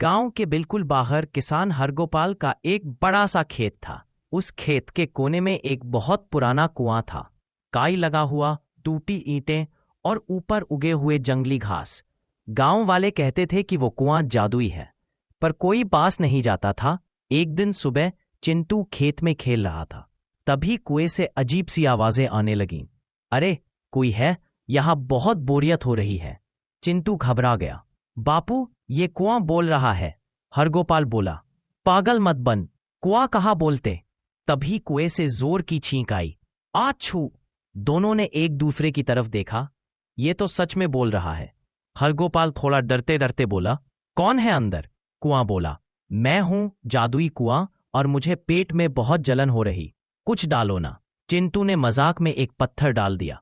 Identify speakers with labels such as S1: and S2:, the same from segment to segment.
S1: गांव के बिल्कुल बाहर किसान हरगोपाल का एक बड़ा सा खेत था। उस खेत के कोने में एक बहुत पुराना कुआं था। काई लगा हुआ, टूटी ईंटें और ऊपर उगे हुए जंगली घास। गांव वाले कहते थे कि वो कुआं जादुई है, पर कोई पास नहीं जाता था। एक दिन सुबह चिंटू खेत में खेल रहा था, तभी कुएं से अजीब सी आवाजें आने लगीं। अरे, कोई है, यहां बहुत बोरियत हो रही है। चिंटू घबरा गया। बापू, ये कुआं बोल रहा है, हरगोपाल बोला। पागल मत बन, कुआं कहाँ बोलते। तभी कुएं से जोर की छींक आई। आछू! दोनों ने एक दूसरे की तरफ देखा। ये तो सच में बोल रहा है। हरगोपाल थोड़ा डरते डरते बोला, कौन है अंदर? कुआं बोला, मैं हूं, जादुई कुआं, और मुझे पेट में बहुत जलन हो रही। कुछ डालो ना। चिंटू ने मजाक में एक पत्थर डाल दिया,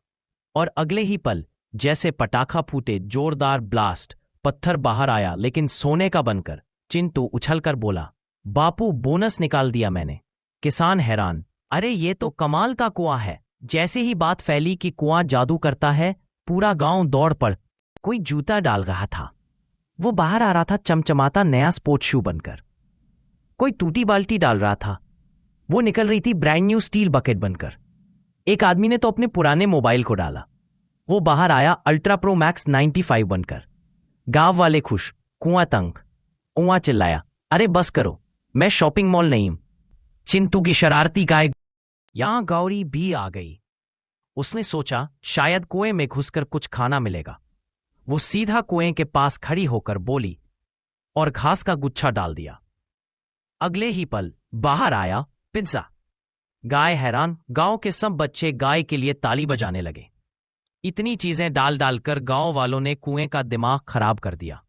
S1: और अगले ही पल जैसे पटाखा फूटे, जोरदार ब्लास्ट। पत्थर बाहर आया, लेकिन सोने का बनकर। चिंटू उछलकर बोला, बापू, बोनस निकाल दिया मैंने। किसान हैरान, अरे ये तो कमाल का कुआं है। जैसे ही बात फैली कि कुआं जादू करता है, पूरा गांव दौड़ पड़। कोई जूता डाल रहा था, वो बाहर आ रहा था चमचमाता नया स्पोर्ट्स शू बनकर। कोई टूटी बाल्टी डाल रहा था, वो निकल रही थी ब्रांड न्यू स्टील बकेट बनकर। एक आदमी ने तो अपने पुराने मोबाइल को डाला, वो बाहर आया अल्ट्रा प्रो मैक्स 95 बनकर। गांव वाले खुश, कुआं तंग। कुआं चिल्लाया, अरे बस करो, मैं शॉपिंग मॉल नहीं हूं। चिंटू की शरारती गाय। यहां गौरी भी आ गई। उसने सोचा शायद कुएं में घुसकर कुछ खाना मिलेगा। वो सीधा कुएं के पास खड़ी होकर बोली, और घास का गुच्छा डाल दिया। अगले ही पल बाहर आया पिज्जा। गाय हैरान, गांव के सब बच्चे गाय के लिए ताली बजाने लगे। इतनी चीजें डाल डालकर गांव वालों ने कुएं का दिमाग खराब कर दिया।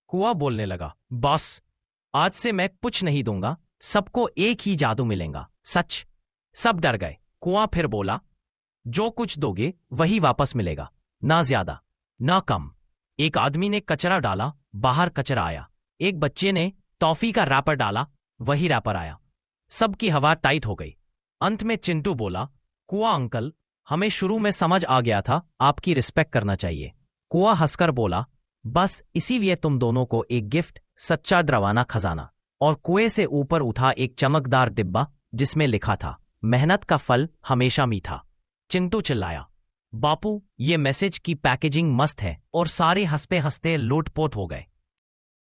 S1: कुआं बोलने लगा, बॉस, आज से मैं कुछ नहीं दूंगा, सबको एक ही जादू मिलेगा, सच। सब डर गए। कुआं फिर बोला, जो कुछ दोगे वही वापस मिलेगा, ना ज्यादा ना कम। एक आदमी ने कचरा डाला, बाहर कचरा आया। एक बच्चे ने टॉफी का रैपर डाला, वही रैपर आया। सबकी हवा टाइट हो गई। अंत में चिंटू बोला, कुआं अंकल, हमें शुरू में समझ आ गया था, आपकी रिस्पेक्ट करना चाहिए। कुआं हंसकर बोला, बस इसीलिए तुम दोनों को एक गिफ्ट, सच्चा डरावना खजाना। और कुएं से ऊपर उठा एक चमकदार डिब्बा, जिसमें लिखा था, मेहनत का फल हमेशा मीठा। चिंटू चिल्लाया, बापू, ये मैसेज की पैकेजिंग मस्त है, और सारे हंसते हंसते लोटपोट हो गए।